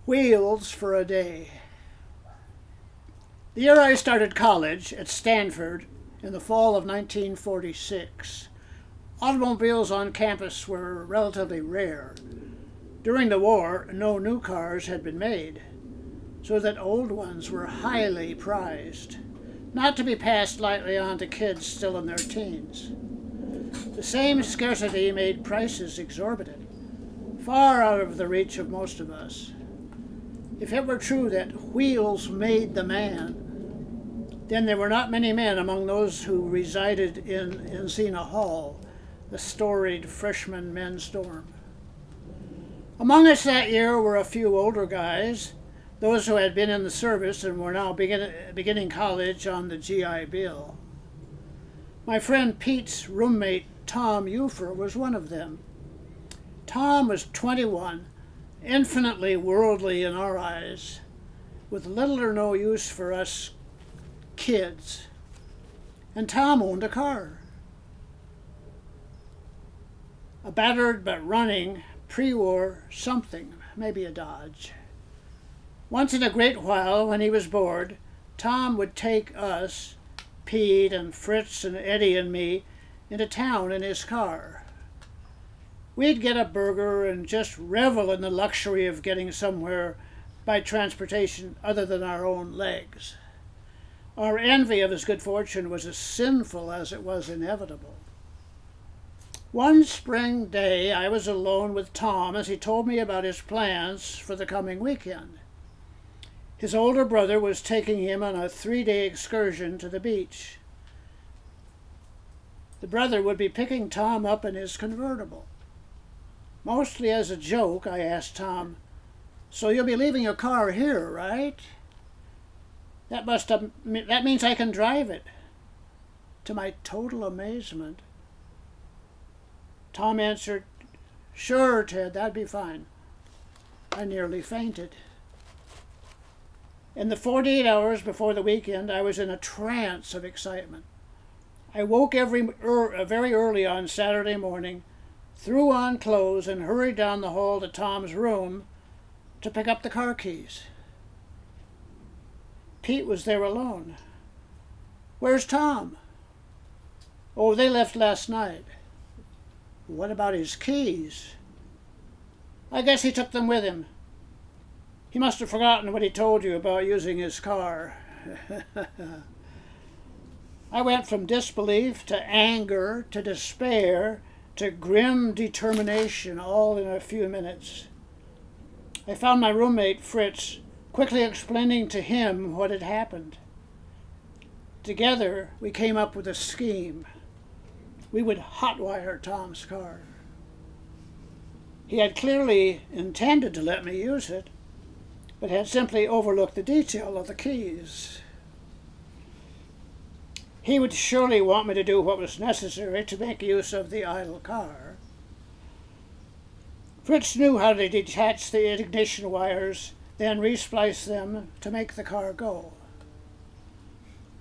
Wheels for a day. The year I started college at Stanford in the fall of 1946, automobiles on campus were relatively rare. During the war, no new cars had been made, so that old ones were highly prized, not to be passed lightly on to kids still in their teens. The same scarcity made prices exorbitant, far out of the reach of most of us. If it were true that wheels made the man, then there were not many men among those who resided in Encina Hall, the storied freshman men's dorm. Among us that year were a few older guys, those who had been in the service and were now beginning college on the GI Bill. My friend Pete's roommate, Tom Ufer, was one of them. Tom was 21, infinitely worldly in our eyes, with little or no use for us kids. And Tom owned a car. A battered but running pre-war something, maybe a Dodge. Once in a great while, when he was bored, Tom would take us, Pete and Fritz and Eddie and me, into town in his car. We'd get a burger and just revel in the luxury of getting somewhere by transportation other than our own legs. Our envy of his good fortune was as sinful as it was inevitable. One spring day, I was alone with Tom as he told me about his plans for the coming weekend. His older brother was taking him on a 3-day excursion to the beach. The brother would be picking Tom up in his convertible. Mostly as a joke, I asked Tom, "So you'll be leaving your car here, right?" That means I can drive it." To my total amazement, Tom answered, "Sure, Ted, that'd be fine." I nearly fainted. In the 48 hours before the weekend, I was in a trance of excitement. I woke very early on Saturday morning, threw on clothes, and hurried down the hall to Tom's room to pick up the car keys. Pete was there alone. "Where's Tom?" "Oh, they left last night." "What about his keys?" "I guess he took them with him. He must have forgotten what he told you about using his car." I went from disbelief to anger to despair to grim determination, all in a few minutes. I found my roommate, Fritz, quickly explaining to him what had happened. Together, we came up with a scheme. We would hotwire Tom's car. He had clearly intended to let me use it, but had simply overlooked the detail of the keys. He would surely want me to do what was necessary to make use of the idle car. Fritz knew how to detach the ignition wires, then resplice them to make the car go.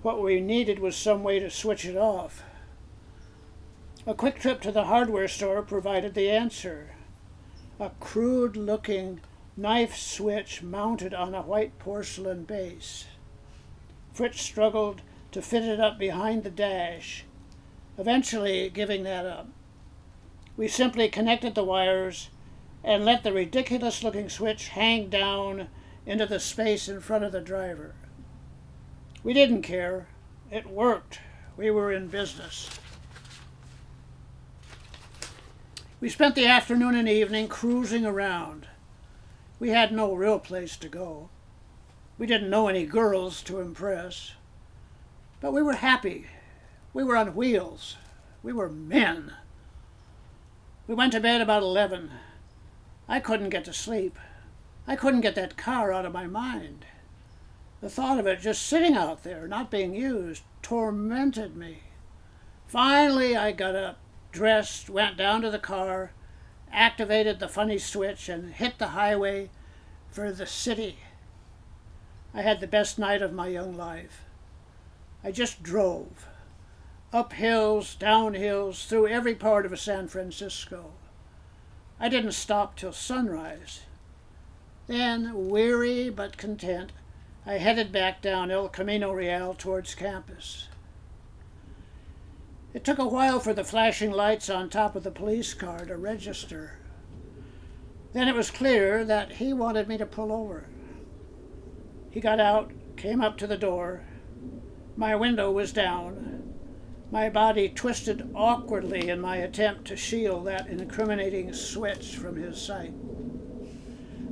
What we needed was some way to switch it off. A quick trip to the hardware store provided the answer. A crude-looking knife switch mounted on a white porcelain base. Fritz struggled to fit it up behind the dash, eventually giving that up. We simply connected the wires and let the ridiculous-looking switch hang down into the space in front of the driver. We didn't care. It worked. We were in business. We spent the afternoon and evening cruising around. We had no real place to go. We didn't know any girls to impress. But we were happy. We were on wheels. We were men. We went to bed about 11. I couldn't get to sleep. I couldn't get that car out of my mind. The thought of it just sitting out there, not being used, tormented me. Finally, I got up, dressed, went down to the car, activated the funny switch, and hit the highway for the city. I had the best night of my young life. I just drove. Up hills, down hills, through every part of San Francisco. I didn't stop till sunrise. Then, weary but content, I headed back down El Camino Real towards campus. It took a while for the flashing lights on top of the police car to register. Then it was clear that he wanted me to pull over. He got out, came up to the door. My window was down. My body twisted awkwardly in my attempt to shield that incriminating switch from his sight.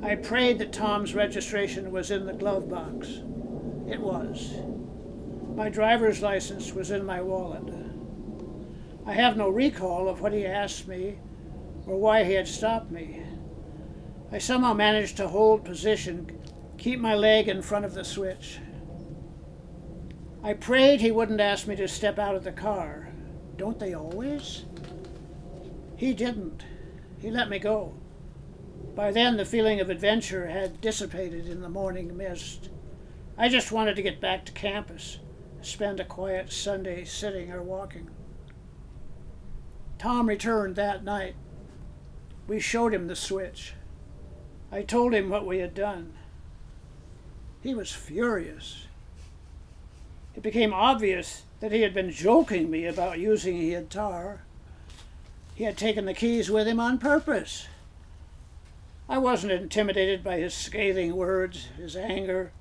I prayed that Tom's registration was in the glove box. It was. My driver's license was in my wallet. I have no recall of what he asked me or why he had stopped me. I somehow managed to hold position, keep my leg in front of the switch. I prayed he wouldn't ask me to step out of the car. Don't they always? He didn't. He let me go. By then, the feeling of adventure had dissipated in the morning mist. I just wanted to get back to campus, spend a quiet Sunday sitting or walking. Tom returned that night. We showed him the switch. I told him what we had done. He was furious. It became obvious that he had been joking me about using a guitar. He had taken the keys with him on purpose. I wasn't intimidated by his scathing words, his anger.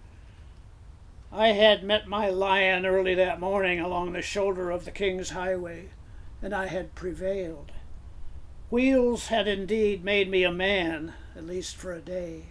I had met my lion early that morning along the shoulder of the King's Highway, and I had prevailed. Wheels had indeed made me a man, at least for a day.